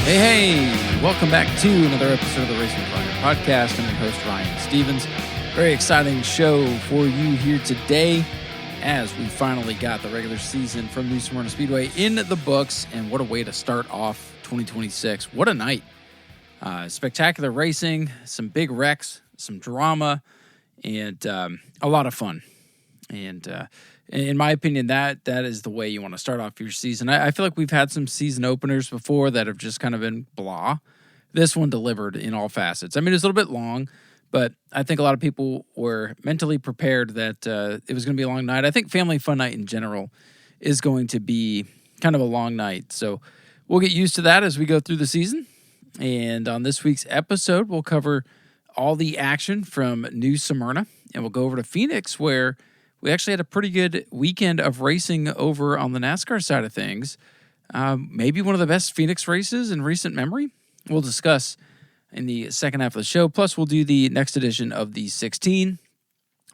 Hey, welcome back to another episode of the Racing with Ryan podcast. I'm your host, Ryan Stevens. Very exciting show for you here today as we finally got the regular season from New Smyrna Speedway in the books, and what a way to start off 2026. What a night. Spectacular racing, some big wrecks, some drama, and a lot of fun. And in my opinion, that is the way you want to start off your season. I feel like we've had some season openers before that have just kind of been blah. This one delivered in all facets. I mean, it was a little bit long, but I think a lot of people were mentally prepared that it was going to be a long night. I think Family Fun Night in general is going to be kind of a long night. So we'll get used to that as we go through the season. And on this week's episode, we'll cover all the action from New Smyrna, and we'll go over to Phoenix, where we actually had a pretty good weekend of racing over on the NASCAR side of things. Maybe one of the best Phoenix races in recent memory. We'll discuss in the second half of the show. Plus, we'll do the next edition of the 16.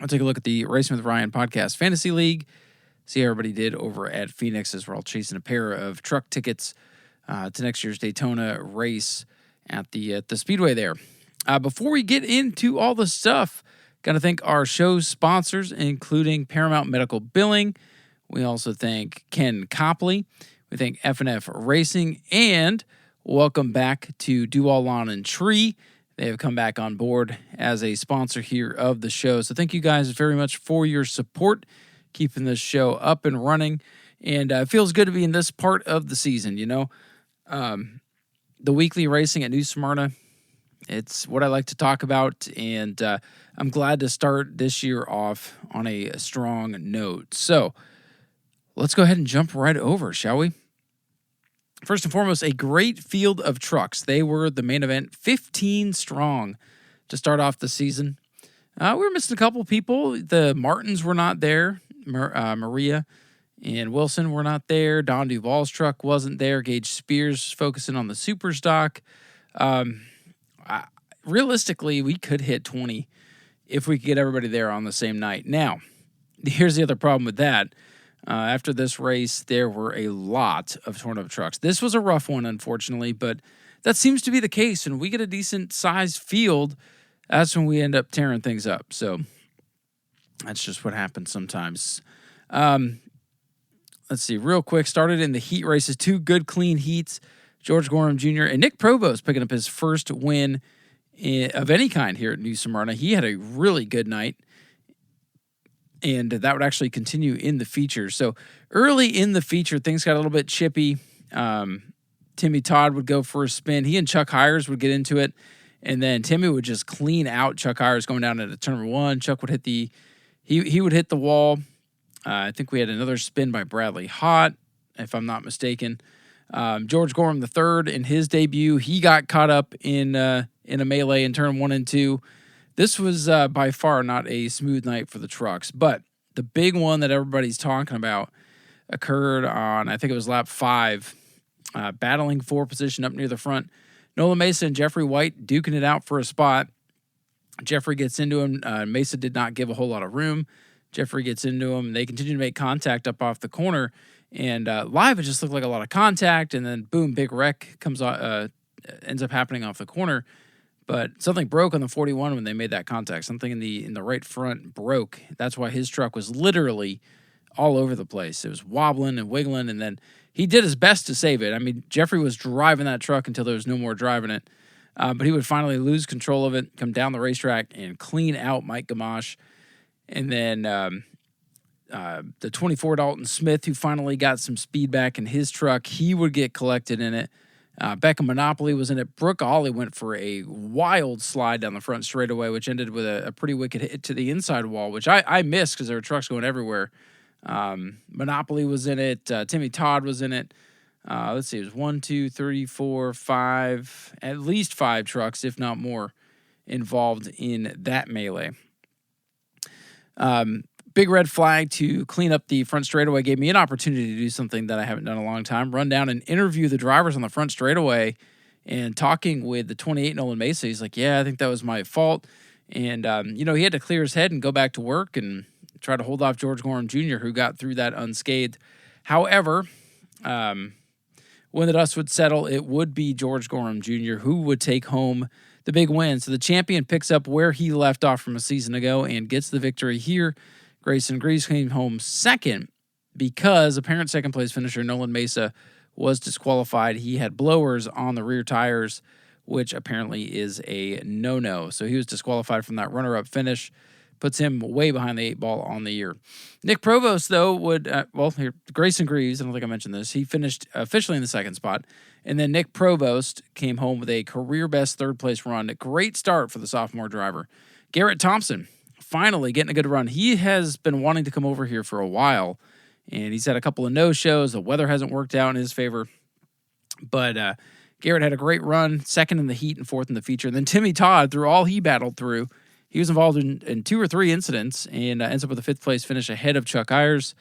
I'll take a look at the Racing with Ryan podcast fantasy league, see how everybody did over at Phoenix as we're all chasing a pair of truck tickets to next year's Daytona race at the Speedway there. Before we get into all the stuff, got to thank our show's sponsors, including Paramount Medical Billing. We also thank Ken Copley. We thank F&F Racing, and welcome back to Do All Lawn and Tree. They have come back on board as a sponsor here of the show. So thank you guys very much for your support, keeping this show up and running. And it feels good to be in this part of the season, you know. The weekly racing at New Smyrna, it's what I like to talk about, and I'm glad to start this year off on a strong note. So let's go ahead and jump right over, shall we? First and foremost, a great field of trucks. They were the main event, 15 strong to start off the season. We were missing a couple people. The Martins were not there. Maria and Wilson were not there. Don Duvall's truck wasn't there. Gage Spears focusing on the super stock. Realistically, we could hit 20 if we could get everybody there on the same night. Now, here's the other problem with that. After this race, there were a lot of torn-up trucks. This was a rough one, unfortunately, but that seems to be the case. When we get a decent-sized field, that's when we end up tearing things up. So that's just what happens sometimes. Let's see, real quick, started in the heat races. Two good, clean heats. George Gorham Jr. and Nick Provost picking up his first win of any kind here at New Smyrna. He had a really good night, and that would actually continue in the feature. So early in the feature, things got a little bit chippy. Timmy Todd would go for a spin. He and Chuck Hires would get into it, and then Timmy would just clean out Chuck Hires going down into turn number one. Chuck would hit he would hit the wall. I think we had another spin by Bradley Hott, if I'm not mistaken. George Gorham III in his debut, he got caught up in a melee in turn 1 and 2. This was by far not a smooth night for the trucks, but the big one that everybody's talking about occurred on, I think it was lap 5, battling for position up near the front. Nolan Mesa and Jeffrey White duking it out for a spot. Jeffrey gets into him. Mesa did not give a whole lot of room. Jeffrey gets into him. They continue to make contact up off the corner. And live, it just looked like a lot of contact, and then boom, big wreck ends up happening off the corner. But something broke on the 41 when they made that contact. Something in the right front broke. That's why his truck was literally all over the place. It was wobbling and wiggling, and then he did his best to save it. I mean, Jeffrey was driving that truck until there was no more driving it. But he would finally lose control of it, come down the racetrack, and clean out Mike Gamache. And then the 24 Dalton Smith, who finally got some speed back in his truck, he would get collected in it. Beckham Monopoly was in it. Brooke Ollie went for a wild slide down the front straightaway, which ended with a pretty wicked hit to the inside wall, which I missed because there were trucks going everywhere. Monopoly was in it. Timmy Todd was in it. Let's see, it was 1, 2, 3, 4, 5, at least 5 trucks, if not more, involved in that melee. Big red flag to clean up the front straightaway gave me an opportunity to do something that I haven't done in a long time, run down and interview the drivers on the front straightaway. And talking with the 28 Nolan Mesa, he's like, yeah, I think that was my fault. And, he had to clear his head and go back to work and try to hold off George Gorham Jr., who got through that unscathed. However, when the dust would settle, it would be George Gorham Jr. who would take home the big win. So the champion picks up where he left off from a season ago and gets the victory here. Grayson Greaves came home second because apparent second-place finisher Nolan Mesa was disqualified. He had blowers on the rear tires, which apparently is a no-no. So he was disqualified from that runner-up finish. Puts him way behind the 8-ball on the year. Nick Provost, though, Grayson Greaves, I don't think I mentioned this, he finished officially in the second spot. And then Nick Provost came home with a career-best third-place run. A great start for the sophomore driver. Garrett Thompson, finally getting a good run. He has been wanting to come over here for a while, and he's had a couple of no-shows. The weather hasn't worked out in his favor. But Garrett had a great run, second in the heat and fourth in the feature. And then Timmy Todd, through all he battled through, he was involved in 2 or 3 incidents and ends up with a 5th-place finish ahead of Chuck Ayers.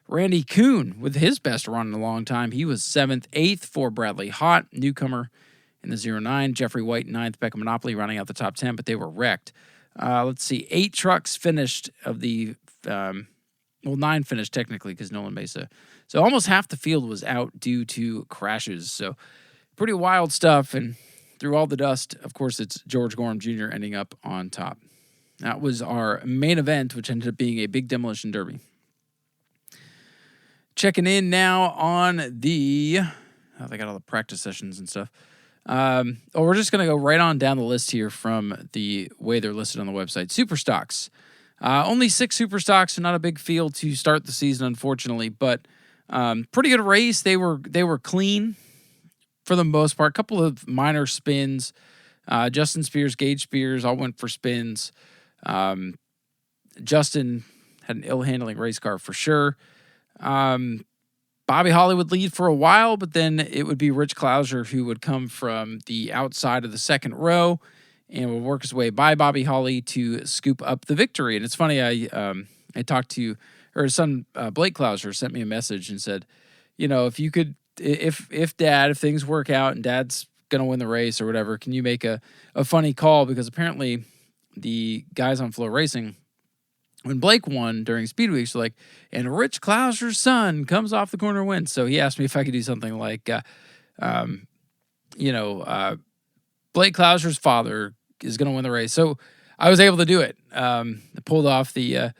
Randy Kuhn, with his best run in a long time, he was 7th, 8th for Bradley Hott, newcomer in the 09. Jeffrey White, 9th, Becca Monopoly rounding out the top 10, but they were wrecked. Let's see, 8 trucks finished of the, 9 finished technically because Nolan Mesa. So almost half the field was out due to crashes. So pretty wild stuff, and through all the dust, of course, it's George Gorham Jr. ending up on top. That was our main event, which ended up being a big demolition derby. Checking in now on they got all the practice sessions and stuff. We're just going to go right on down the list here from the way they're listed on the website. Super stocks. Only 6 super stocks, so not a big field to start the season, unfortunately, but pretty good race. They were clean for the most part. A couple of minor spins. Justin Spears, Gage Spears all went for spins. Justin had an ill-handling race car for sure. Bobby Holly would lead for a while, but then it would be Rich Klauser who would come from the outside of the second row and would work his way by Bobby Holly to scoop up the victory. And it's funny, I talked to, or his son, Blake Klauser, sent me a message and said, if you could, if things work out and Dad's going to win the race or whatever, can you make a funny call? Because apparently the guys on Flow Racing, when Blake won during Speed Weeks, were like, and Rich Klauser's son comes off the corner and wins. So he asked me if I could do something like, Blake Klauser's father is going to win the race. So I was able to do it. I pulled off the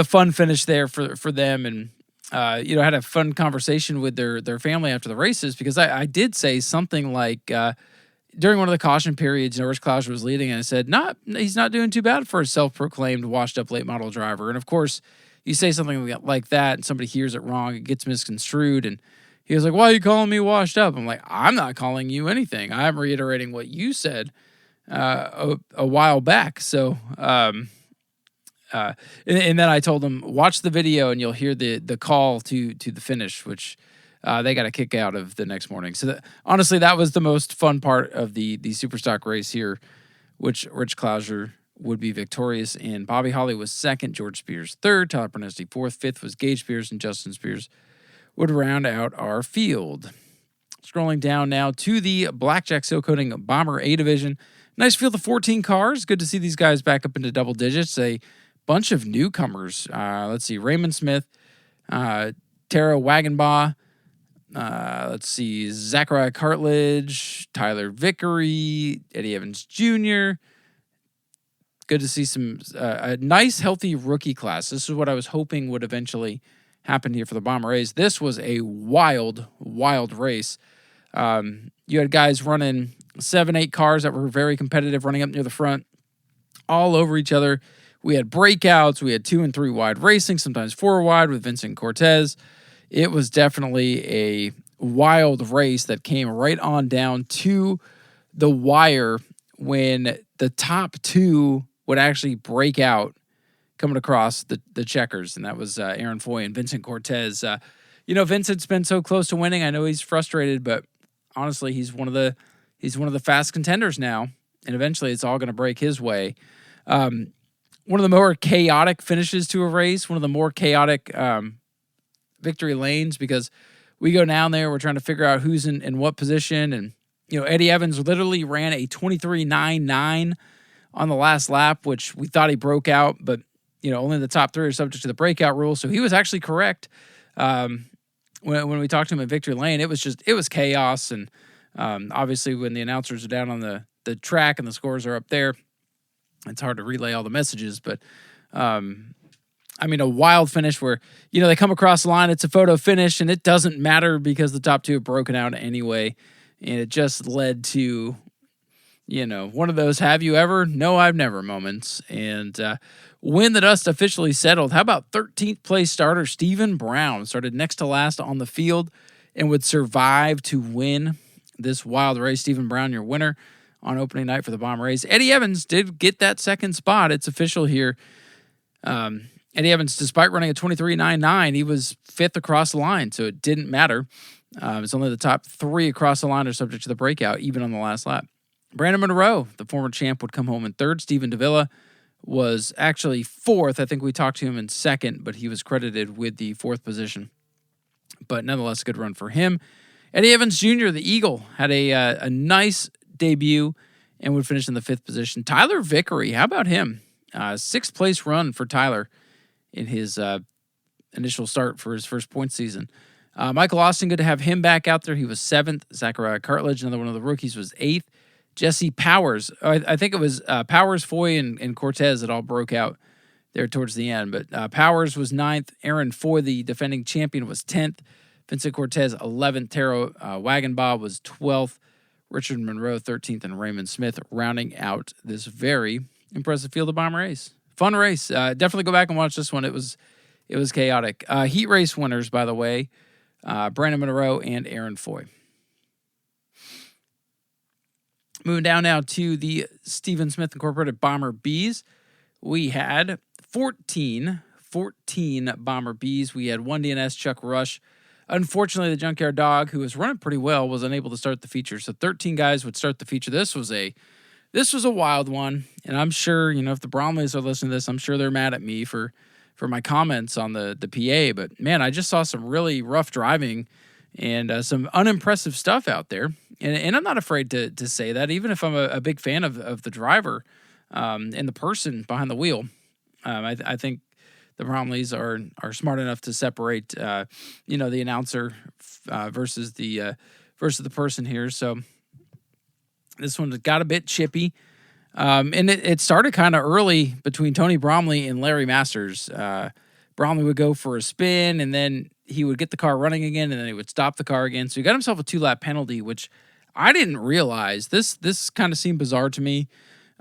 fun finish there for them, and had a fun conversation with their family after the races, because I did say something like, during one of the caution periods, Rich Klauser was leading, and I said, he's not doing too bad for a self-proclaimed washed-up late model driver. And of course, you say something like that, and somebody hears it wrong, it gets misconstrued, and he was like, "Why are you calling me washed up?" I'm like, "I'm not calling you anything. I'm reiterating what you said a while back." So, and then I told him, watch the video and you'll hear the call to the finish, which they got a kick out of the next morning. So honestly, that was the most fun part of the Superstock race here, which Rich Klauser would be victorious in. Bobby Holly was second, George Spears third, Tyler Pernesti fourth, fifth was Gage Spears, and Justin Spears would round out our field. Scrolling down now to the Blackjack Seal Coating Bomber A division. Nice field of 14 cars. Good to see these guys back up into double digits. A bunch of newcomers. Let's see, Raymond Smith, Tara Wagenbaugh, Zachariah Cartledge, Tyler Vickery, Eddie Evans Jr. Good to see a nice, healthy rookie class. This is what I was hoping would eventually happen here for the Bomber A's. This was a wild, wild race. You had guys running 7-8 cars that were very competitive, running up near the front, all over each other. We had breakouts. We had 2 and 3 wide racing, sometimes 4 wide with Vincent Cortez. It was definitely a wild race that came right on down to the wire when the top 2 would actually break out coming across the checkers, and that was Aaron Foy and Vincent Cortez. Vincent's been so close to winning. I know he's frustrated, but honestly, he's one of the fast contenders now, and eventually it's all going to break his way. One of the more chaotic finishes to a race, one of the more chaotic victory lanes, because we go down there, we're trying to figure out who's in what position, and Eddie Evans literally ran a 23.99 on the last lap, which we thought he broke out, but only the top 3 are subject to the breakout rule, so he was actually correct. when we talked to him at Victory Lane, it was chaos. And obviously when the announcers are down on the track and the scores are up there, it's hard to relay all the messages. But I mean, a wild finish where, they come across the line, it's a photo finish, and it doesn't matter because the top two have broken out anyway. And it just led to, one of those have you ever? No, I've never moments. And when the dust officially settled, how about 13th place starter Stephen Brown started next to last on the field and would survive to win this wild race. Stephen Brown, your winner on opening night for the Bomber race. Eddie Evans did get that second spot. It's official here. Eddie Evans, despite running a 23.99, he was fifth across the line, so it didn't matter. It's only the top three across the line are subject to the breakout, even on the last lap. Brandon Monroe, the former champ, would come home in third. Stephen Davila was actually fourth. I think we talked to him in second, but he was credited with the fourth position. But nonetheless, a good run for him. Eddie Evans Jr., the Eagle, had a nice debut and would finish in the fifth position. Tyler Vickery, how about him? Sixth place run for Tyler in his initial start for his first point season. Michael Austin, good to have him back out there. He was seventh. Zachariah Cartledge, another one of the rookies, was eighth. Jesse Powers, I think it was Powers, Foy, and Cortez that all broke out there towards the end. But Powers was ninth. Aaron Foy, the defending champion, was 10th. Vincent Cortez, 11th. Taro Wagenbaugh was 12th. Richard Monroe, 13th. And Raymond Smith rounding out this very impressive Field of Bomber race. Fun race. Definitely go back and watch this one. It was chaotic. Heat race winners, by the way, Brandon Monroe and Aaron Foy. Moving down now to the Stephen Smith Incorporated Bomber Bs. We had 14 Bomber Bs. We had one DNS, Chuck Rush. Unfortunately, the Junkyard Dog, who was running pretty well, was unable to start the feature. So 13 guys would start the feature. This was a wild one. And I'm sure, if the Bromleys are listening to this, I'm sure they're mad at me for my comments on the PA. But, man, I just saw some really rough driving and some unimpressive stuff out there. And I'm not afraid to say that, even if I'm a big fan of the driver and the person behind the wheel. I think the Bromleys are smart enough to separate, the announcer versus the person here. So this one got a bit chippy. And it started kind of early between Tony Bromley and Larry Masters. Bromley would go for a spin, and then he would get the car running again, and then he would stop the car again. So he got himself a 2-lap penalty, which I didn't realize. This kind of seemed bizarre to me.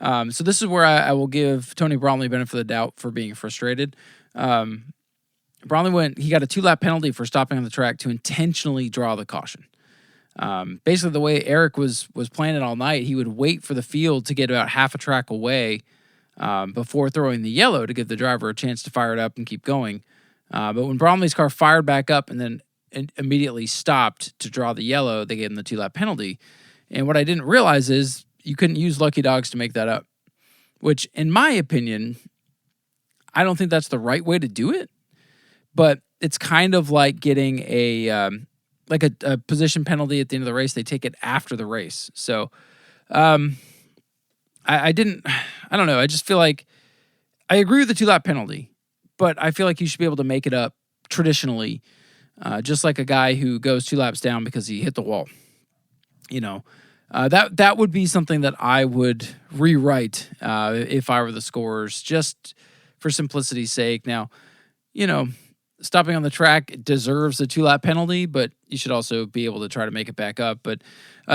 So this is where I will give Tony Bromley benefit of the doubt for being frustrated. Bromley he got a 2-lap penalty for stopping on the track to intentionally draw the caution. Basically, the way Eric was playing it all night, he would wait for the field to get about half a track away before throwing the yellow to give the driver a chance to fire it up and keep going. But when Bromley's car fired back up and then immediately stopped to draw the yellow, they gave him the 2-lap penalty. And what I didn't realize is you couldn't use Lucky Dogs to make that up, which, in my opinion, I don't think that's the right way to do it. But it's kind of like getting a position penalty at the end of the race. They take it after the race. So I don't know. I just feel like I agree with the 2-lap penalty, but I feel like you should be able to make it up traditionally, just like a guy who goes 2 laps down because he hit the wall. That would be something that I would rewrite if I were the scorers, just for simplicity's sake. Now, stopping on the track deserves a 2-lap penalty, but you should also be able to try to make it back up. But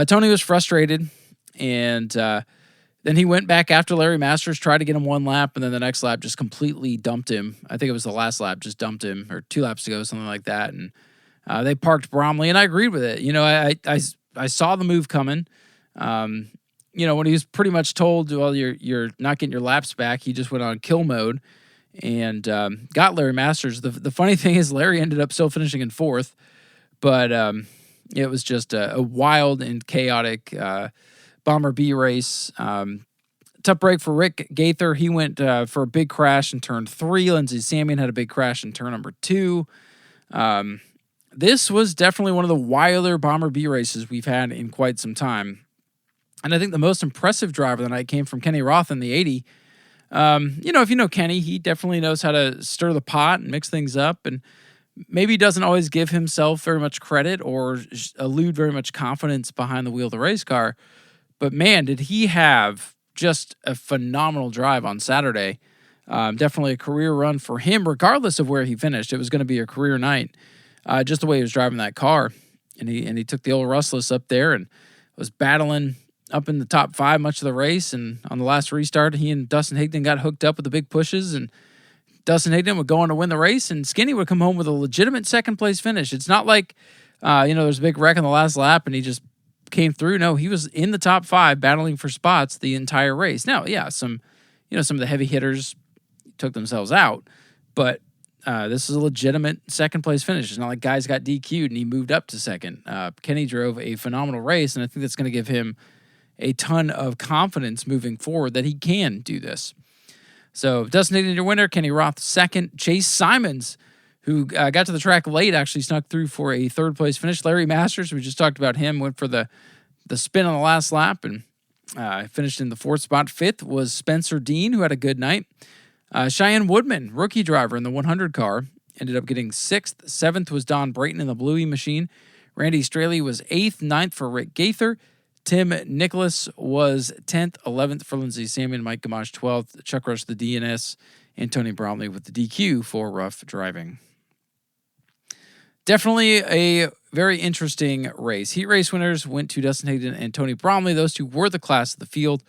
Tony was frustrated, and then he went back after Larry Masters, tried to get him 1 lap, and then the next lap just completely dumped him. I think it was the last lap, just dumped him, or 2 laps to go, something like that. And they parked Bromley, and I agreed with it. I saw the move coming. When he was pretty much told, well, you're not getting your laps back, he just went on kill mode and got Larry Masters. The funny thing is Larry ended up still finishing in 4th, but it was just a wild and chaotic Bomber B race. Tough break for Rick Gaither. He went for a big crash in turn 3. Lindsey Samian had a big crash in turn number 2. This was definitely one of the wilder Bomber B races we've had in quite some time. And I think the most impressive driver of the night came from Kenny Roth in the 80. If you know Kenny, he definitely knows how to stir the pot and mix things up. And maybe doesn't always give himself very much credit or elude very much confidence behind the wheel of the race car. But man, did he have just a phenomenal drive on Saturday. Definitely a career run for him, regardless of where he finished. It was going to be a career night, just the way he was driving that car. And he took the old Rustless up there and was battling up in the top 5 much of the race. And on the last restart, he and Dustin Higdon got hooked up with the big pushes, and Dustin Higdon would go on to win the race, and Skinny would come home with a legitimate second-place finish. It's not like, there's a big wreck on the last lap, and he just came through. No, he was in the top 5 battling for spots the entire race. Now, yeah, some of the heavy hitters took themselves out, but this is a legitimate second-place finish. It's not like guys got DQ'd and he moved up to second. Kenny drove a phenomenal race, and I think that's going to give him a ton of confidence moving forward that he can do this. So Dustin Higdon, your winner, Kenny Roth second. Chase Simons, who got to the track late, actually snuck through for a third-place finish. Larry Masters, we just talked about him, went for the spin on the last lap and finished in the 4th spot. 5th was Spencer Dean, who had a good night. Cheyenne Woodman, rookie driver in the 100 car, ended up getting 6th. 7th was Don Brayton in the Bluey machine. Randy Straley was 8th. 9th for Rick Gaither. Tim Nicholas was 10th. 11th for Lindsey Salmon. Mike Gamache 12th. Chuck Rush the DNS. And Tony Bromley with the DQ for rough driving. Definitely a very interesting race. Heat race winners went to Dustin Higdon and Tony Bromley. Those two were the class of the field.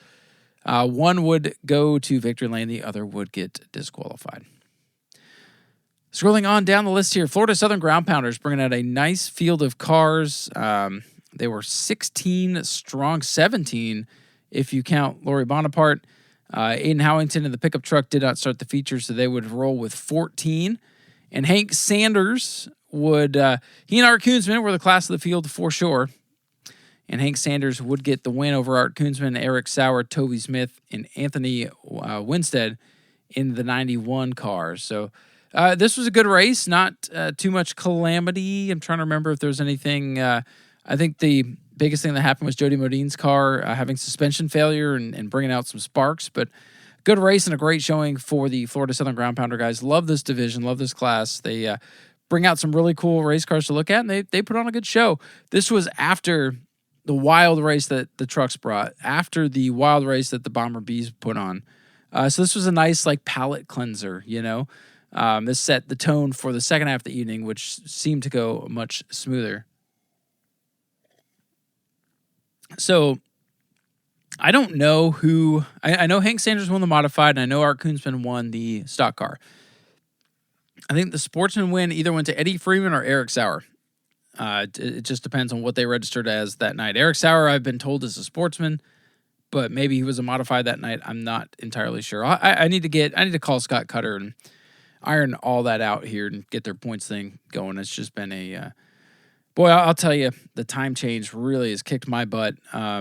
One would go to victory lane. The other would get disqualified. Scrolling on down the list here, Florida Southern Ground Pounders bringing out a nice field of cars. They were 16 strong, 17 if you count Lori Bonaparte. Aiden Howington in the pickup truck did not start the feature, so they would roll with 14. And Hank Sanders would, he and Art Koonsman were the class of the field for sure. And Hank Sanders would get the win over Art Koonsman, Eric Sauer, Toby Smith, and Anthony Winstead in the 91 car. So this was a good race, not too much calamity. I'm trying to remember if there was anything. I think the biggest thing that happened was Jody Modine's car having suspension failure and bringing out some sparks. But good race and a great showing for the Florida Southern Ground Pounder guys. Love this division, love this class. They bring out some really cool race cars to look at, and they put on a good show. This was after the wild race that the trucks brought, after the wild race that the Bomber Bees put on. So this was a nice palate cleanser, This set the tone for the second half of the evening, which seemed to go much smoother. So I don't know who... I know Hank Sanders won the modified, and I know Art Koonsman won the stock car. I think the Sportsman win either went to Eddie Freeman or Eric Sauer. It just depends on what they registered as that night. Eric Sauer, I've been told, is a Sportsman, but maybe he was a modified that night. I'm not entirely sure. I need to call Scott Cutter and iron all that out here and get their points thing going. It's just been a boy. I'll tell you, the time change really has kicked my butt. A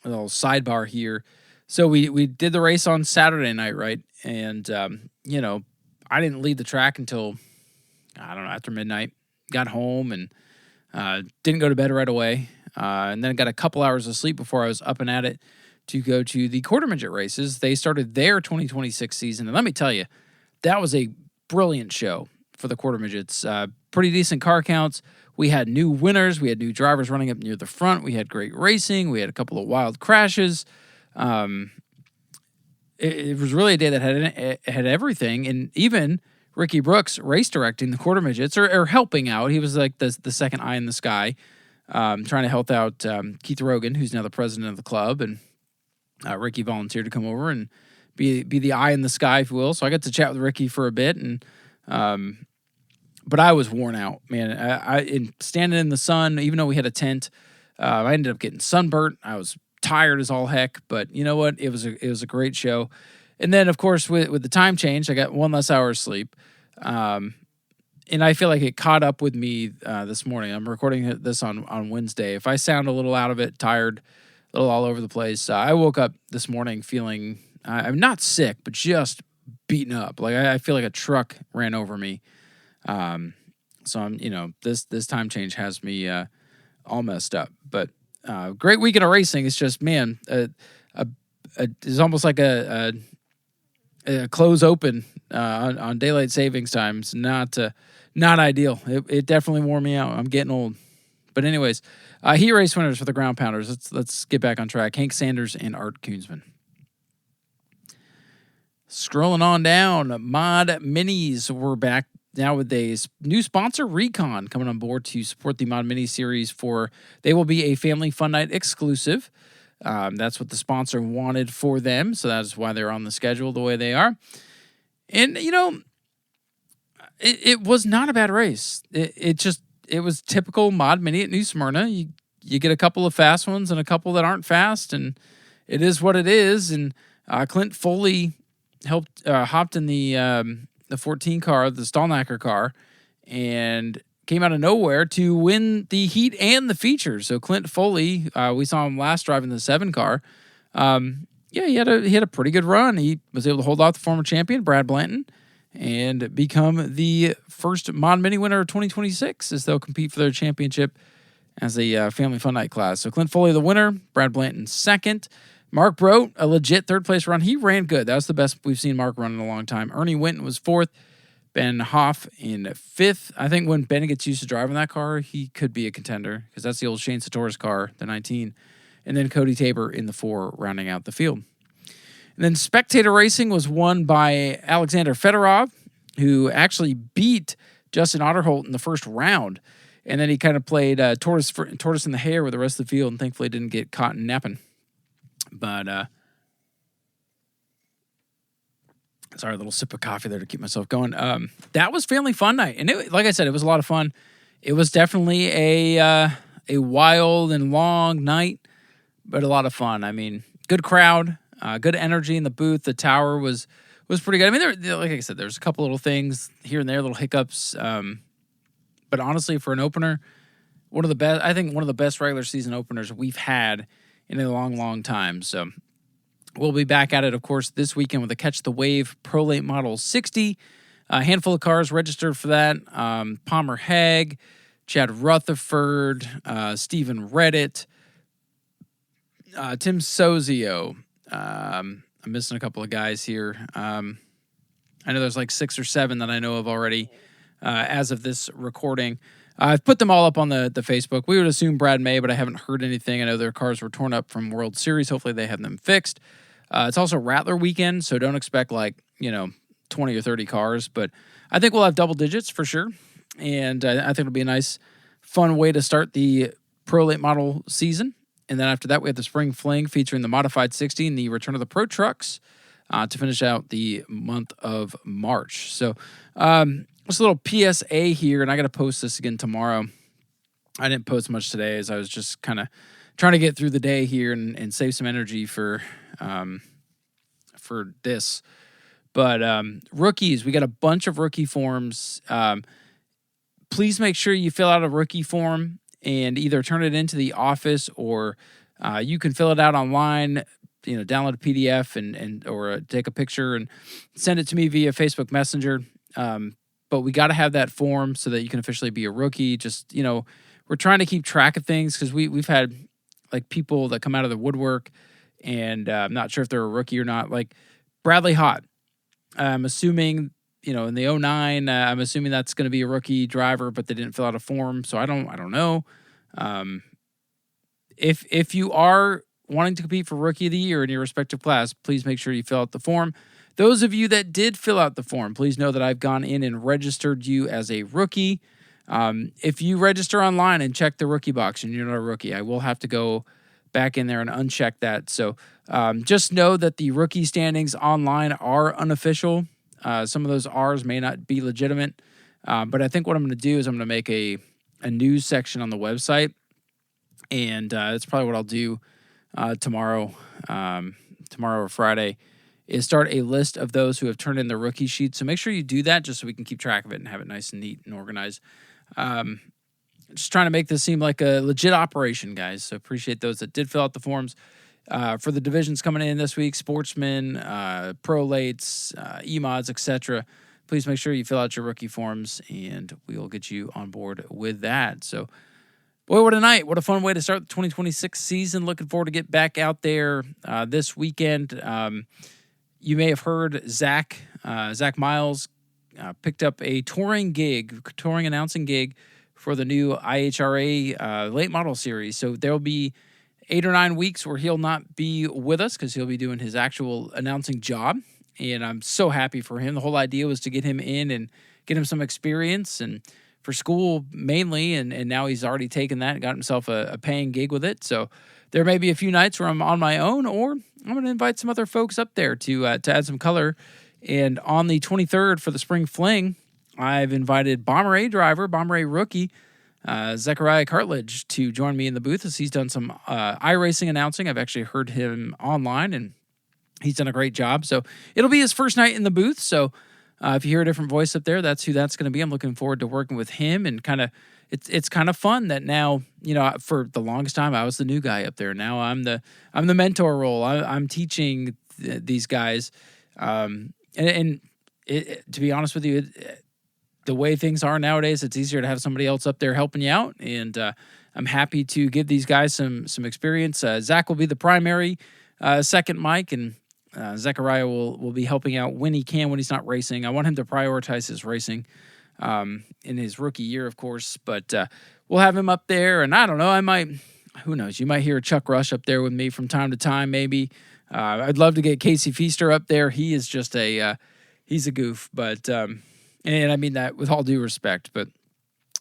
little sidebar here. So we did the race on Saturday night, right? And I didn't leave the track until after midnight. Got home and didn't go to bed right away. And then got a couple hours of sleep before I was up and at it to go to the quarter midget races. They started their 2026 season. And let me tell you, that was a brilliant show for the quarter midgets. Pretty decent car counts. We had new winners. We had new drivers running up near the front. We had great racing. We had a couple of wild crashes. It was really a day that had everything. And even Ricky Brooks race directing the quarter midgets or helping out. He was like the second eye in the sky, trying to help out Keith Rogan, who's now the president of the club. And Ricky volunteered to come over and be the eye in the sky, if you will. So I got to chat with Ricky for a bit. And but I was worn out, man. In standing in the sun, even though we had a tent, I ended up getting sunburnt. I was tired as all heck. But you know what? It was a great show. And then, of course, with the time change, I got one less hour of sleep. And I feel like it caught up with me this morning. I'm recording this on Wednesday. If I sound a little out of it, tired, a little all over the place, I woke up this morning feeling, I'm not sick, but just beaten up. Like I feel like a truck ran over me. So I'm, this time change has me all messed up. But great weekend of racing. It's just, man, it's almost like close open on daylight savings times. Not ideal. It definitely wore me out. I'm getting old. But anyways, heat race winners for the ground pounders. Let's get back on track. Hank Sanders and Art Koonsman. Scrolling on down, Mod Minis were back now with a new sponsor, Recon, coming on board to support the Mod Mini series. They will be a Family Fun Night exclusive. That's what the sponsor wanted for them, so that's why they're on the schedule the way they are. And, it was not a bad race. It was typical Mod Mini at New Smyrna. You get a couple of fast ones and a couple that aren't fast, and it is what it is. And Clint Foley hopped in the 14 car, the Stallnacker car, and came out of nowhere to win the heat and the features. So Clint Foley, we saw him last driving the 7 car. He had a pretty good run. He was able to hold off the former champion Brad Blanton and become the first Mod Mini winner of 2026 as they'll compete for their championship as a Family Fun Night class. So Clint Foley the winner, Brad Blanton second. Mark Brote, a legit third-place run. He ran good. That was the best we've seen Mark run in a long time. Ernie Winton was fourth. Ben Hoff in fifth. I think when Ben gets used to driving that car, he could be a contender because that's the old Shane Satora's car, the 19. And then Cody Tabor in the 4, rounding out the field. And then spectator racing was won by Alexander Fedorov, who actually beat Justin Otterholt in the first round. And then he kind of played tortoise in the hare with the rest of the field and thankfully didn't get caught napping. But, sorry, a little sip of coffee there to keep myself going. That was Family Fun Night. And like I said, it was a lot of fun. It was definitely a wild and long night, but a lot of fun. I mean, good crowd, good energy in the booth. The tower was pretty good. I mean, like I said, there's a couple little things here and there, little hiccups. But honestly, for an opener, one of the best regular season openers we've had in a long, long time. So we'll be back at it, of course, this weekend with the Catch the Wave Pro Late Model 60. A handful of cars registered for that. Palmer Haig, Chad Rutherford, Stephen Reddit, Tim Sozio. I'm missing a couple of guys here. I know there's like 6 or 7 that I know of already as of this recording. I've put them all up on the Facebook. We would assume Brad May, but I haven't heard anything. I know their cars were torn up from World Series. Hopefully they have them fixed. It's also Rattler weekend, so don't expect 20 or 30 cars. But I think we'll have double digits for sure. And I think it'll be a nice, fun way to start the Pro Late Model season. And then after that, we have the Spring Fling featuring the Modified 60 and the return of the Pro Trucks to finish out the month of March. So, just a little PSA here, and I got to post this again tomorrow. I didn't post much today as I was just kind of trying to get through the day here and save some energy for this. But rookies, we got a bunch of rookie forms. Please make sure you fill out a rookie form and either turn it into the office or you can fill it out online. Download a PDF and or take a picture and send it to me via Facebook Messenger. But we got to have that form so that you can officially be a rookie. Just, we're trying to keep track of things because we've had people that come out of the woodwork and I'm not sure if they're a rookie or not. Like Bradley Hott, I'm assuming, in the 09, I'm assuming that's going to be a rookie driver, but they didn't fill out a form. So I don't know. If you are wanting to compete for Rookie of the Year in your respective class, please make sure you fill out the form. Those of you that did fill out the form, please know that I've gone in and registered you as a rookie. If you register online and check the rookie box and you're not a rookie, I will have to go back in there and uncheck that. So just know that the rookie standings online are unofficial. Some of those R's may not be legitimate. But I think what I'm going to do is I'm going to make a news section on the website. And that's probably what I'll do tomorrow or Friday, is start a list of those who have turned in the rookie sheet. So make sure you do that just so we can keep track of it and have it nice and neat and organized. Just trying to make this seem like a legit operation, guys. So appreciate those that did fill out the forms. For the divisions coming in this week, Sportsman, Pro Lates, E-Mods, etc. Please make sure you fill out your rookie forms, and we will get you on board with that. So, boy, what a night. What a fun way to start the 2026 season. Looking forward to get back out there this weekend. you may have heard Zach Miles picked up a touring announcing gig for the new IHRA late model series. So there'll be 8 or 9 weeks where he'll not be with us because he'll be doing his actual announcing job. And I'm so happy for him. The whole idea was to get him in and get him some experience and for school mainly. And now he's already taken that and got himself a paying gig with it. So there may be a few nights where I'm on my own, or I'm going to invite some other folks up there to add some color. And on the 23rd for the Spring Fling, I've invited Bomber A driver, Bomber A rookie, Zechariah Cartledge to join me in the booth as he's done some iRacing announcing. I've actually heard him online, and he's done a great job. So it'll be his first night in the booth. So if you hear a different voice up there, that's who that's going to be. I'm looking forward to working with him, and it's kind of fun that now, for the longest time I was the new guy up there. Now I'm the mentor role. I'm teaching these guys, and to be honest with you, the way things are nowadays, it's easier to have somebody else up there helping you out. And I'm happy to give these guys some experience. Zach will be the primary second mic, and Zechariah will be helping out when he can, when he's not racing. I want him to prioritize his racing in his rookie year, of course. But we'll have him up there, and I don't know, who knows, you might hear Chuck Rush up there with me from time to time, maybe. I'd love to get Casey Feaster up there. He is just he's a goof, but... and I mean that with all due respect, but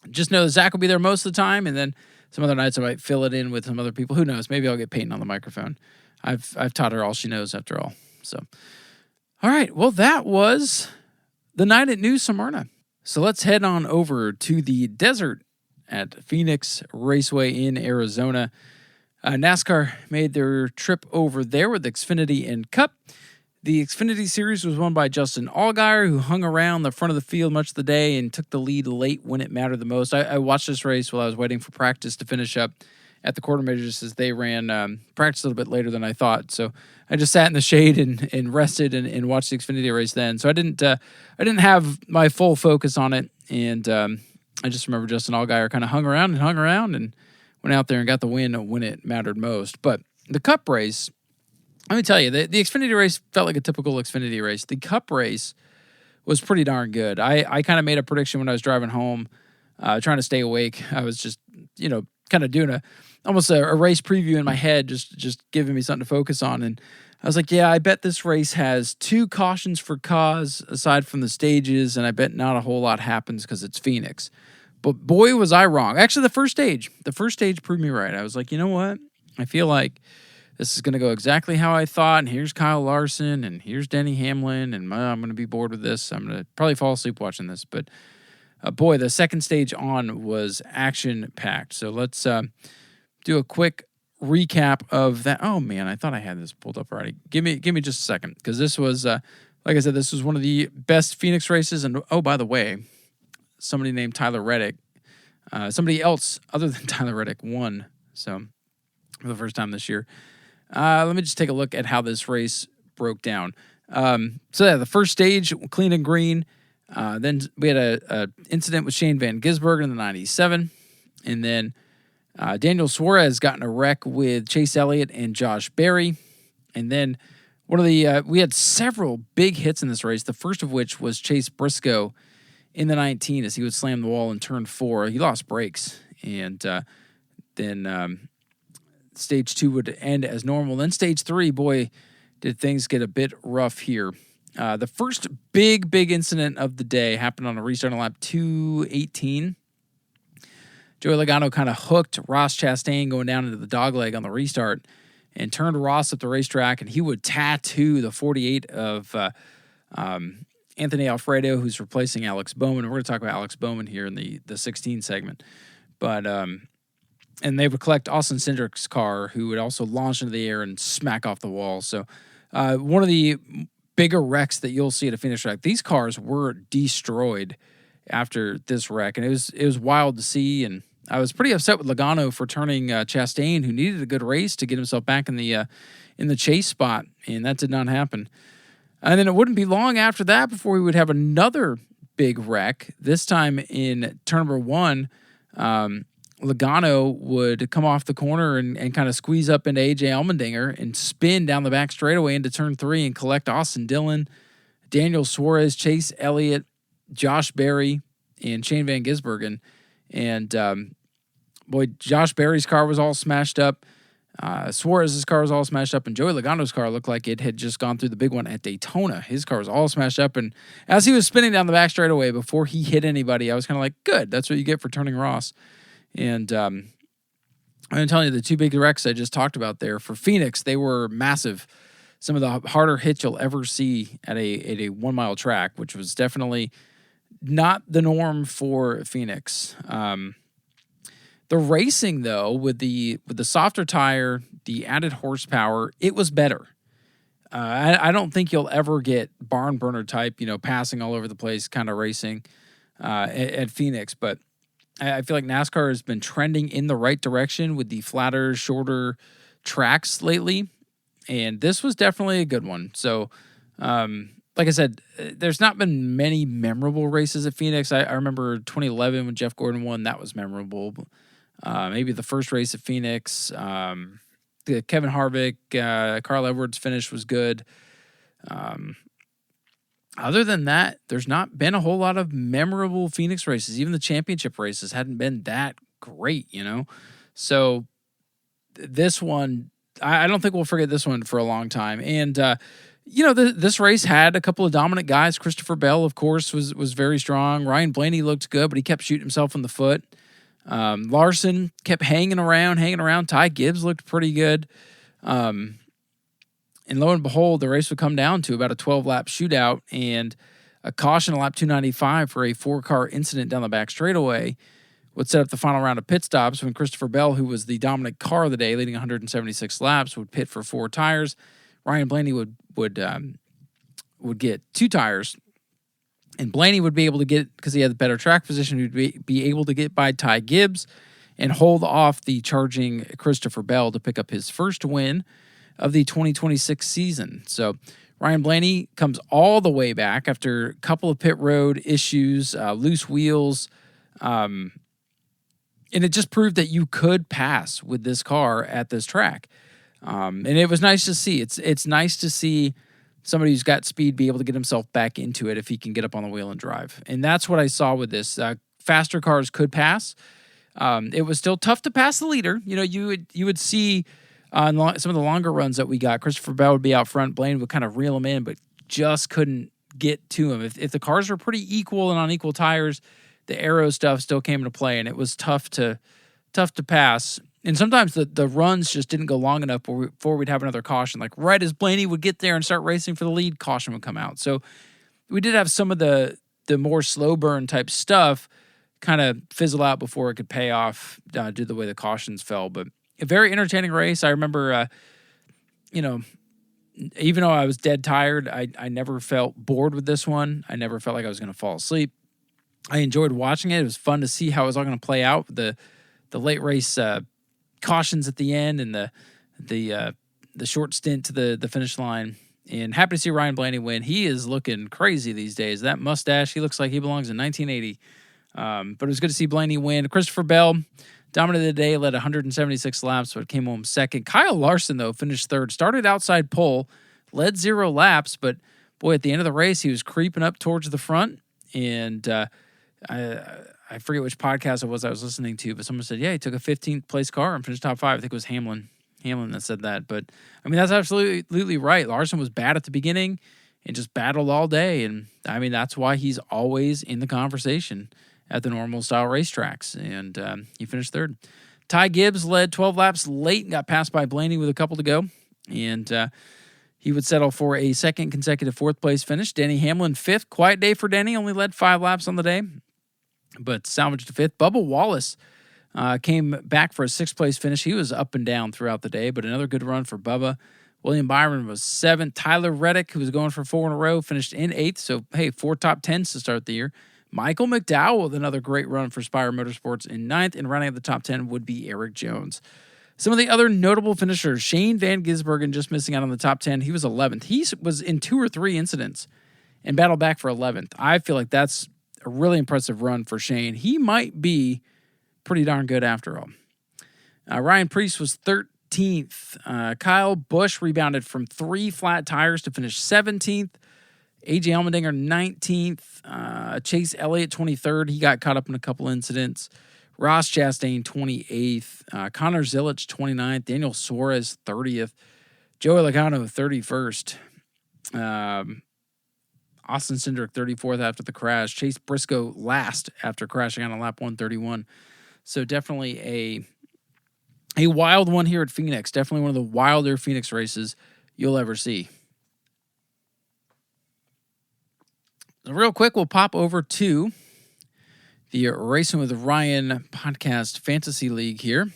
just know Zach will be there most of the time, and then some other nights I might fill it in with some other people. Who knows? Maybe I'll get Peyton on the microphone. I've taught her all she knows after all. So, all right. Well, that was the night at New Smyrna. So let's head on over to the desert at Phoenix Raceway in Arizona. NASCAR made their trip over there with Xfinity and Cup. The Xfinity Series was won by Justin Allgaier, who hung around the front of the field much of the day and took the lead late when it mattered the most. I watched this race while I was waiting for practice to finish up at the quarter majors as they ran practice a little bit later than I thought. So I just sat in the shade and rested and watched the Xfinity race then. So I didn't have my full focus on it, and I just remember Justin Allgaier kind of hung around and went out there and got the win when it mattered most. But the Cup race, let me tell you, the Xfinity race felt like a typical Xfinity race. The Cup race was pretty darn good. I kind of made a prediction when I was driving home, trying to stay awake. I was just, kind of doing almost a race preview in my head, just giving me something to focus on. And I was like, yeah, I bet this race has 2 cautions for cause aside from the stages, and I bet not a whole lot happens because it's Phoenix. But boy, was I wrong. Actually, the first stage proved me right. I was like, you know what? I feel like this is going to go exactly how I thought, and here's Kyle Larson, and here's Denny Hamlin, and I'm going to be bored with this. I'm going to probably fall asleep watching this. But, boy, the second stage on was action-packed. So let's do a quick recap of that. Oh, man, I thought I had this pulled up already. Give me just a second, because this was, like I said, this was one of the best Phoenix races. And, oh, by the way, somebody named Tyler Reddick, somebody else other than Tyler Reddick won, so for the first time this year. Let me just take a look at how this race broke down. The first stage, clean and green. Then we had a incident with Shane Van Gisbergen in the 97. And then Daniel Suarez got in a wreck with Chase Elliott and Josh Berry. And then we had several big hits in this race, the first of which was Chase Briscoe in the 19 as he would slam the wall in turn 4. He lost brakes. And then Stage 2 would end as normal. Then Stage 3, boy, did things get a bit rough here. The first big incident of the day happened on a restart on lap 218. Joey Logano kind of hooked Ross Chastain going down into the dogleg on the restart and turned Ross up the racetrack, and he would tattoo the 48 of Anthony Alfredo, who's replacing Alex Bowman. We're going to talk about Alex Bowman here in the 16 segment. But and they would collect Austin Cindric's car, who would also launch into the air and smack off the wall. So one of the bigger wrecks that you'll see at a finish track. These cars were destroyed after this wreck, and it was wild to see. And I was pretty upset with Logano for turning Chastain, who needed a good race to get himself back in the chase spot, and that did not happen. And then it wouldn't be long after that before we would have another big wreck, this time in turn number 1. Logano would come off the corner and kind of squeeze up into A.J. Allmendinger and spin down the back straightaway into turn 3 and collect Austin Dillon, Daniel Suarez, Chase Elliott, Josh Berry, and Shane Van Gisbergen. And Josh Berry's car was all smashed up. Suarez's car was all smashed up, and Joey Logano's car looked like it had just gone through the big one at Daytona. His car was all smashed up, and as he was spinning down the back straightaway before he hit anybody, I was kind of like, good, that's what you get for turning Ross. And I'm telling you, the two big wrecks I just talked about there for Phoenix, they were massive. Some of the harder hits you'll ever see at a 1 mile track, which was definitely not the norm for Phoenix. The racing, though, with the softer tire, the added horsepower, it was better. I don't think you'll ever get barn burner type, passing all over the place kind of racing at Phoenix. But I feel like NASCAR has been trending in the right direction with the flatter, shorter tracks lately. And this was definitely a good one. So, like I said, there's not been many memorable races at Phoenix. I remember 2011 when Jeff Gordon won. That was memorable. Maybe the first race at Phoenix. The Kevin Harvick, Carl Edwards finish was good. Other than that, there's not been a whole lot of memorable Phoenix races. Even the championship races hadn't been that great, So this one, I don't think we'll forget this one for a long time. And, this race had a couple of dominant guys. Christopher Bell, of course, was very strong. Ryan Blaney looked good, but he kept shooting himself in the foot. Larson kept hanging around. Ty Gibbs looked pretty good. And lo and behold, the race would come down to about a 12-lap shootout and a caution at lap 295 for a 4-car incident down the back straightaway would set up the final round of pit stops when Christopher Bell, who was the dominant car of the day, leading 176 laps, would pit for 4 tires. Ryan Blaney would get 2 tires. And Blaney would be able to get, because he had the better track position, he would be able to get by Ty Gibbs and hold off the charging Christopher Bell to pick up his first win of the 2026 season. So Ryan Blaney comes all the way back after a couple of pit road issues, loose wheels, and it just proved that you could pass with this car at this track. And it was nice to see. It's nice to see somebody who's got speed be able to get himself back into it if he can get up on the wheel and drive. And that's what I saw with this. Faster cars could pass. It was still tough to pass the leader. You would see on some of the longer runs that we got, Christopher Bell would be out front. Blaine would kind of reel him in, but just couldn't get to him. If the cars were pretty equal and on equal tires, the aero stuff still came into play, and it was tough to pass. And sometimes the runs just didn't go long enough before we'd have another caution. Like right as Blaney would get there and start racing for the lead, caution would come out. So we did have some of the more slow burn type stuff kind of fizzle out before it could pay off due to the way the cautions fell. But a very entertaining race. I remember, even though I was dead tired, I never felt bored with this one. I never felt like I was going to fall asleep. I enjoyed watching it. It was fun to see how it was all going to play out. The late race cautions at the end and the short stint to the finish line. And happy to see Ryan Blaney win. He is looking crazy these days. That mustache, he looks like he belongs in 1980. But it was good to see Blaney win. Christopher Bell dominated the day, led 176 laps, but came home second. Kyle Larson, though, finished third. Started outside pole, led 0 laps, but boy, at the end of the race, he was creeping up towards the front. And I forget which podcast it was I was listening to, but someone said, yeah, he took a 15th place car and finished top 5. I think it was Hamlin that said that. But, I mean, that's absolutely right. Larson was bad at the beginning and just battled all day. And, I mean, that's why he's always in the conversation at the normal style racetracks. And he finished third. Ty Gibbs led 12 laps late and got passed by Blaney with a couple to go. And he would settle for a second consecutive 4th place finish. Denny Hamlin 5th. Quiet day for Denny. Only led 5 laps on the day, but salvaged a 5th. Bubba Wallace came back for a 6th place finish. He was up and down throughout the day, but another good run for Bubba. William Byron was 7th. Tyler Reddick, who was going for 4 in a row, finished in 8th. So, hey, 4 top 10s to start the year. Michael McDowell with another great run for Spire Motorsports in 9th, and running at the top 10 would be Eric Jones. Some of the other notable finishers, Shane Van Gisbergen just missing out on the top 10. He was 11th. He was in 2 or 3 incidents and battled back for 11th. I feel like that's a really impressive run for Shane. He might be pretty darn good after all. Ryan Preece was 13th. Kyle Busch rebounded from 3 flat tires to finish 17th. AJ Allmendinger 19th. Chase Elliott 23rd. He got caught up in a couple incidents. Ross Chastain 28th. Connor Zilic 29th. Daniel Suarez 30th. Joey Logano 31st. Austin Cindric 34th after the crash. Chase Briscoe last after crashing on a lap 131. So definitely a wild one here at Phoenix. Definitely one of the wilder Phoenix races you'll ever see. Real quick, we'll pop over to the Racing with Ryan podcast fantasy league here.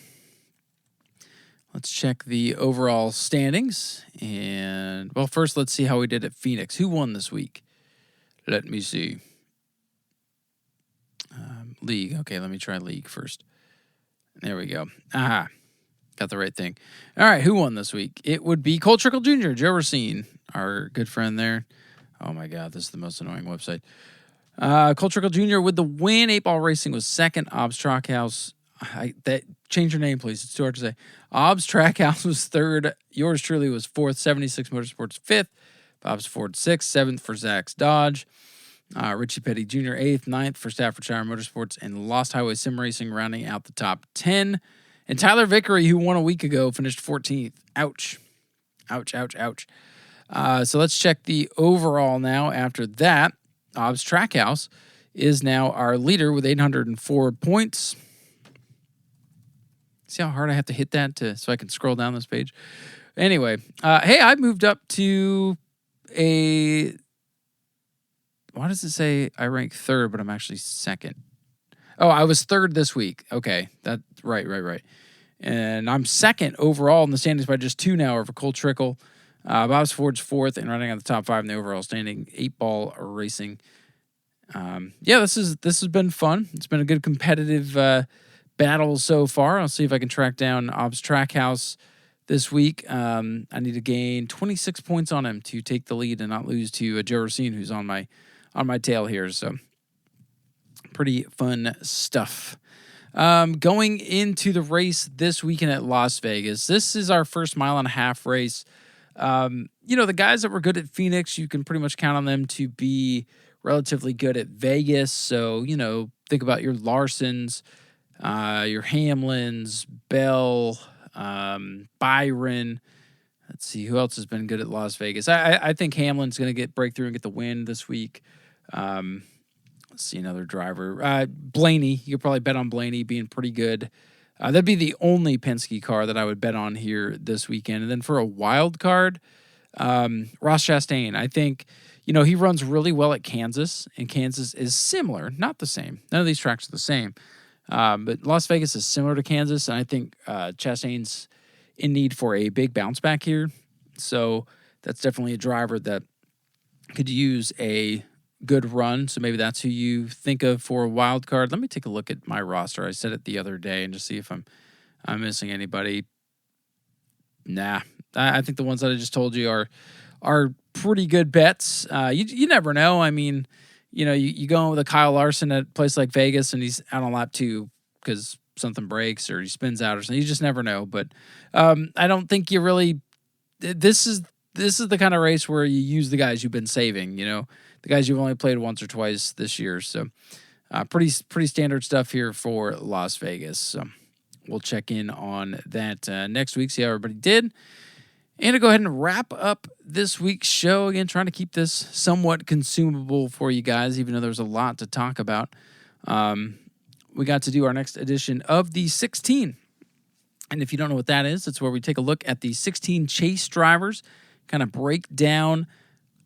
Let's check the overall standings. And, well, first let's see how we did at Phoenix. Who won this week? Let me see. League. Okay, let me try league first. There we go. Aha. Got the right thing. All right, who won this week? It would be Cole Trickle Jr., Joe Racine, our good friend there. Oh, my God, this is the most annoying website. Cole Trickle Jr. with the win. 8-Ball Racing was second. Obs Trackhouse. Change your name, please. It's too hard to say. Obs Trackhouse was third. Yours truly was fourth. 76 Motorsports fifth. Bob's Ford sixth. Seventh for Zach's Dodge. Richie Petty Jr. 8th, 9th for Staffordshire Motorsports, and Lost Highway Sim Racing rounding out the top 10. And Tyler Vickery, who won a week ago, finished 14th. Ouch. Ouch, ouch, ouch. So let's check the overall now. After that, Ob's Trackhouse is now our leader with 804 points. See how hard I have to hit that so I can scroll down this page? Anyway, hey, I moved up to a... Why does it say I rank third, but I'm actually second? Oh, I was third this week. Okay, that's right. And I'm second overall in the standings by just 2 now over Cole Trickle. Bob's Ford's fourth and running out the top 5 in the overall standing. 8-Ball Racing. This has been fun. It's been a good competitive battle so far. I'll see if I can track down Ob's Trackhouse this week. I need to gain 26 points on him to take the lead and not lose to Joe Racine, who's on my tail here. So pretty fun stuff. Going into the race this weekend at Las Vegas. This is our first 1.5 mile race. The guys that were good at Phoenix, you can pretty much count on them to be relatively good at Vegas. So, think about your Larsons, your Hamlins, Bell, Byron. Let's see, who else has been good at Las Vegas? I think Hamlin's going to break through and get the win this week. Let's see, another driver. Blaney, you could probably bet on Blaney being pretty good. That'd be the only Penske car that I would bet on here this weekend. And then for a wild card, Ross Chastain. I think, he runs really well at Kansas, and Kansas is similar, not the same. None of these tracks are the same. But Las Vegas is similar to Kansas, and I think Chastain's in need for a big bounce back here. So that's definitely a driver that could use a good run. So maybe that's who you think of for a wild card. Let me take a look at my roster. I said it the other day and just see if I'm missing anybody. Nah, I think the ones that I just told you are pretty good bets. You never know. I mean, you go with a Kyle Larson at a place like Vegas and he's out on lap 2 because something breaks or he spins out or something. You just never know. But I don't think you really. This is the kind of race where you use the guys you've been saving. The guys you've only played once or twice this year. So pretty standard stuff here for Las Vegas. So we'll check in on that next week, see how everybody did. And to go ahead and wrap up this week's show, again, trying to keep this somewhat consumable for you guys, even though there's a lot to talk about. We got to do our next edition of the 16. And if you don't know what that is, it's where we take a look at the 16 chase drivers, kind of break down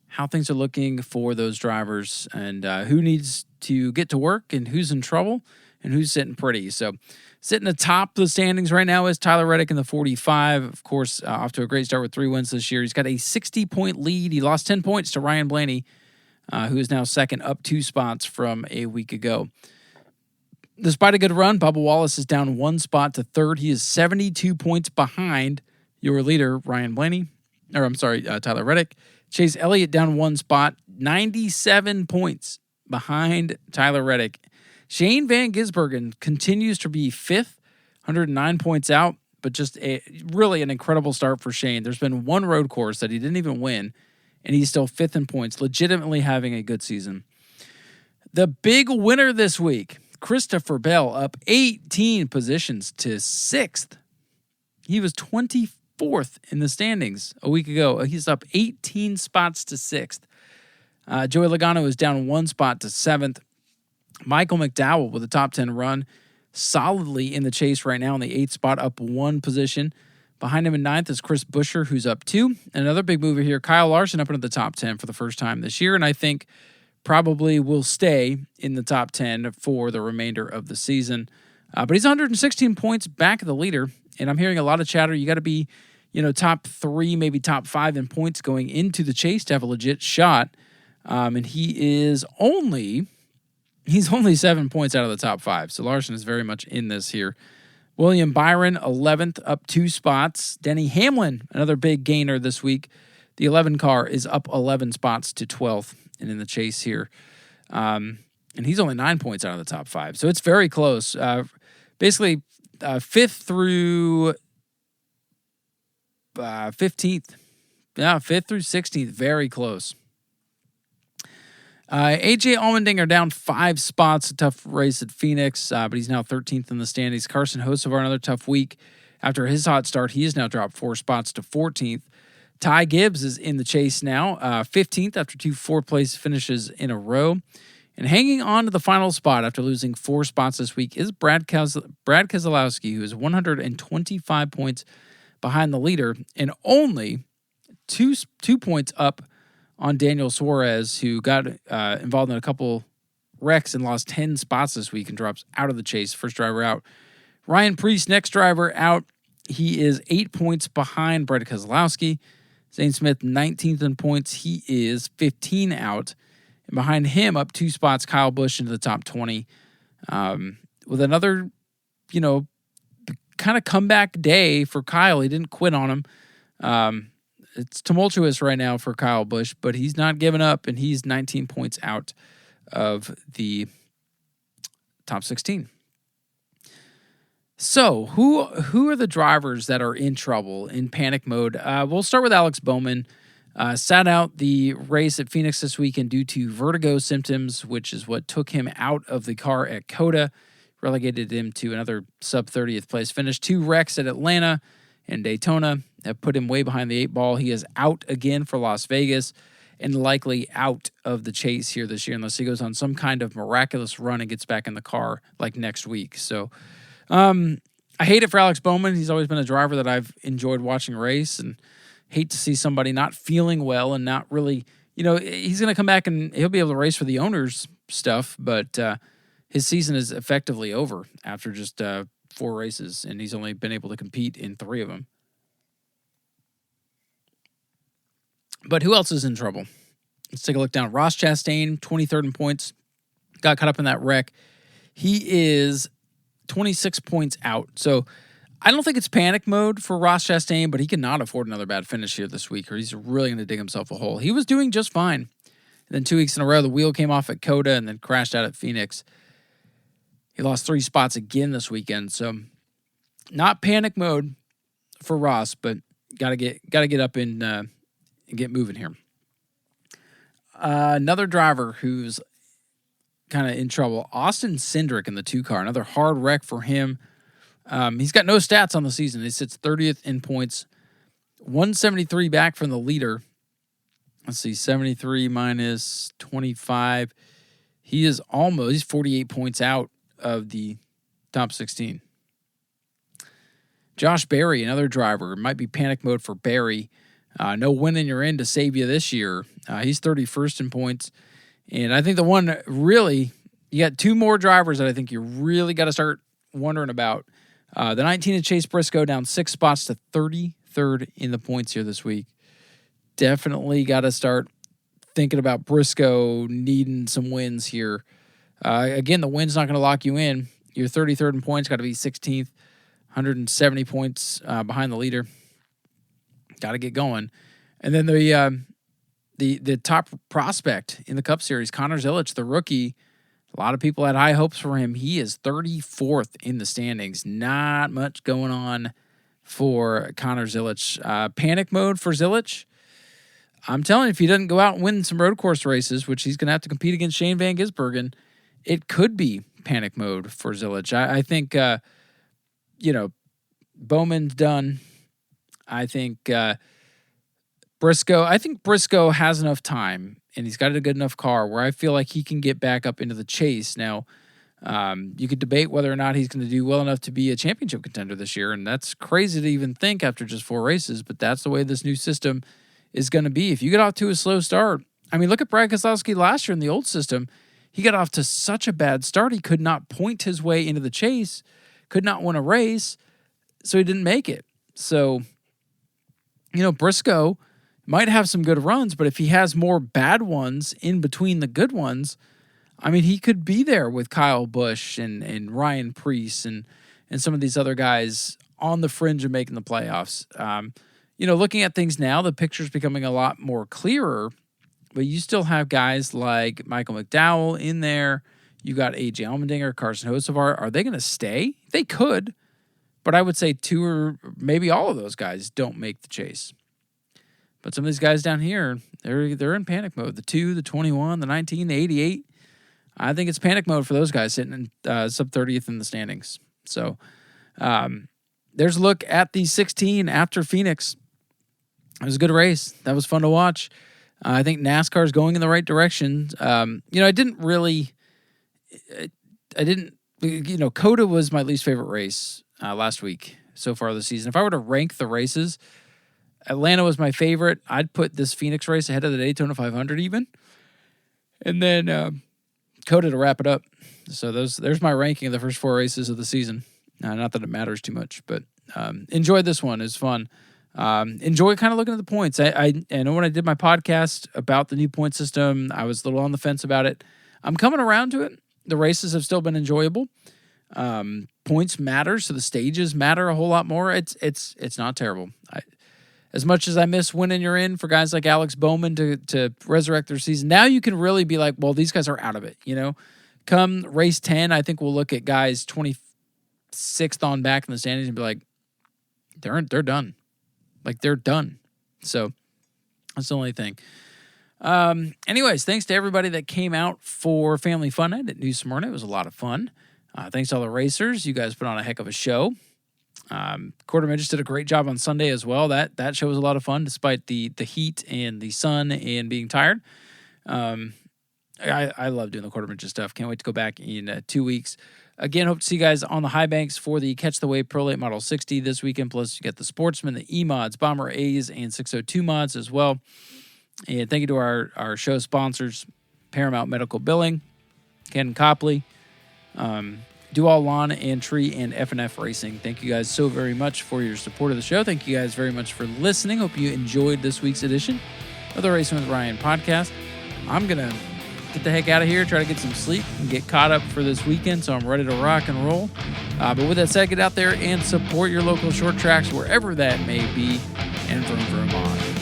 how things are looking for those drivers and who needs to get to work and who's in trouble and who's sitting pretty. So sitting atop the standings right now is Tyler Reddick in the 45. Of course, off to a great start with 3 wins this year. He's got a 60-point lead. He lost 10 points to Ryan Blaney, who is now second, up 2 spots from a week ago. Despite a good run, Bubba Wallace is down 1 spot to third. He is 72 points behind your leader, Tyler Reddick. Chase Elliott down 1 spot, 97 points behind Tyler Reddick. Shane Van Gisbergen continues to be fifth, 109 points out, but just really an incredible start for Shane. There's been one road course that he didn't even win, and he's still fifth in points, legitimately having a good season. The big winner this week, Christopher Bell, up 18 positions to 6th. He was 24th in the standings a week ago. He's up 18 spots to 6th. Joey Logano is down 1 spot to 7th. Michael McDowell with a top 10 run, solidly in the chase right now in the 8th spot, up 1 position. Behind him in 9th is Chris Buescher, who's up 2. Another big mover here, Kyle Larson up into the top 10 for the first time this year, and I think probably will stay in the top 10 for the remainder of the season. But he's 116 points back of the leader, and I'm hearing a lot of chatter. You got to be, top 3, maybe top 5 in points going into the chase to have a legit shot. And he's only 7 points out of the top 5. So Larson is very much in this here. William Byron, 11th, up 2 spots. Denny Hamlin, another big gainer this week. The 11 car is up 11 spots to 12th and in the chase here. And he's only 9 points out of the top 5. So it's very close. Basically, 5th through 15th. Yeah, 5th through 16th, very close. AJ Allmendinger down 5 spots, a tough race at Phoenix, but he's now 13th in the standings. Carson Hocevar, another tough week. After his hot start, he has now dropped 4 spots to 14th. Ty Gibbs is in the chase now, 15th after 2 4th-place finishes in a row. And hanging on to the final spot after losing 4 spots this week is Brad Keselowski, who is 125 points behind the leader and only two points up on Daniel Suarez, who got involved in a couple wrecks and lost 10 spots this week and drops out of the chase. First driver out. Ryan Preece, next driver out. He is 8 points behind Brad Keselowski. Zane Smith, 19th in points. He is 15 out. And behind him, up 2 spots, Kyle Busch into the top 20. With another, kind of comeback day for Kyle. He didn't quit on him. It's tumultuous right now for Kyle Busch, but he's not giving up, and he's 19 points out of the top 16. So, who are the drivers that are in trouble, in panic mode? We'll start with Alex Bowman. Sat out the race at Phoenix this weekend due to vertigo symptoms, which is what took him out of the car at COTA, relegated him to another sub-30th place finish. 2 wrecks at Atlanta and Daytona have put him way behind the 8 ball. He is out again for Las Vegas and likely out of the chase here this year unless he goes on some kind of miraculous run and gets back in the car like next week. So I hate it for Alex Bowman. He's always been a driver that I've enjoyed watching race, and hate to see somebody not feeling well and not really, he's going to come back and he'll be able to race for the owners stuff, but his season is effectively over after just 4 races, and he's only been able to compete in 3 of them. But who else is in trouble? Let's take a look down. Ross Chastain, 23rd in points, got caught up in that wreck. He is 26 points out. So I don't think it's panic mode for Ross Chastain, but he cannot afford another bad finish here this week, or he's really going to dig himself a hole. He was doing just fine. And then 2 weeks in a row, the wheel came off at COTA and then crashed out at Phoenix. He lost 3 spots again this weekend. So not panic mode for Ross, but gotta get up and get moving here. Another driver who's kind of in trouble, Austin Cindric in the 2 car. Another hard wreck for him. He's got no stats on the season. He sits 30th in points, 173 back from the leader. Let's see, 73 minus 25. He's 48 points out of the top 16. Josh Berry, another driver. It might be panic mode for Berry. No win in your end to save you this year. He's 31st in points. And I think the one really, you got 2 more drivers that I think you really got to start wondering about. The 19 of Chase Briscoe down 6 spots to 33rd in the points here this week. Definitely got to start thinking about Briscoe needing some wins here. Again, the win's not going to lock you in. You're 33rd in points, got to be 16th, 170 points behind the leader. Got to get going. And then the top prospect in the Cup Series, Connor Zilic, the rookie, A lot of people had high hopes for him. He is 34th in the standings. Not much going on for Connor Zilisch. Panic mode for Zilisch. I'm telling you, if he doesn't go out and win some road course races, which he's going to have to compete against Shane Van Gisbergen, it could be panic mode for Zilisch. I think, Bowman's done. I think Briscoe has enough time, and he's got a good enough car where I feel like he can get back up into the chase. Now, you could debate whether or not he's going to do well enough to be a championship contender this year, and that's crazy to even think after just 4 races, but that's the way this new system is going to be. If you get off to a slow start, I mean, look at Brad Keselowski last year in the old system. He got off to such a bad start, he could not point his way into the chase, could not win a race, so he didn't make it. So, Briscoe might have some good runs, but if he has more bad ones in between the good ones, I mean, he could be there with Kyle Busch and Ryan Preece and some of these other guys on the fringe of making the playoffs. Looking at things now, the picture's becoming a lot more clearer, but you still have guys like Michael McDowell in there. You got A.J. Allmendinger, Carson Hocevar. Are they going to stay? They could, but I would say 2 or maybe all of those guys don't make the chase. But some of these guys down here, they're in panic mode. The 2, the 21, the 19, the 88. I think it's panic mode for those guys sitting in sub-30th in the standings. So there's a look at the 16 after Phoenix. It was a good race. That was fun to watch. I think NASCAR is going in the right direction. COTA was my least favorite race last week so far this season. If I were to rank the races, Atlanta was my favorite. I'd put this Phoenix race ahead of the Daytona 500 even. And then COTA to wrap it up. So there's my ranking of the first 4 races of the season. Not that it matters too much, but enjoyed this one. It's fun. Enjoy kind of looking at the points. I know when I did my podcast about the new point system, I was a little on the fence about it. I'm coming around to it. The races have still been enjoyable. Points matter, so the stages matter a whole lot more. It's not terrible. As much as I miss winning you're in for guys like Alex Bowman to resurrect their season, now you can really be like, well, these guys are out of it. Come race 10, I think we'll look at guys 26th on back in the standings and be like, they're done. Like, they're done. So that's the only thing. Anyways, thanks to everybody that came out for Family Fun Night at New Smyrna. It was a lot of fun. Thanks to all the racers. You guys put on a heck of a show. Quarter Midgets did a great job on Sunday as well. That show was a lot of fun despite the heat and the sun and being tired. I love doing the Quarter Midget stuff. Can't wait to go back in 2 weeks. Again, hope to see you guys on the high banks for the Catch the Wave Pro Late Model 60 this weekend. Plus, you get the Sportsman, the E-Mods, Bomber A's, and 602 mods as well. And thank you to our show sponsors, Paramount Medical Billing, Ken Copley, Do All Lawn and Tree, and F&F Racing. Thank you guys so very much for your support of the show. Thank you guys very much for listening. Hope you enjoyed this week's edition of the Racing with Ryan podcast. I'm going to get the heck out of here, try to get some sleep, and get caught up for this weekend, so I'm ready to rock and roll. But with that said, get out there and support your local short tracks wherever that may be, and vroom vroom on.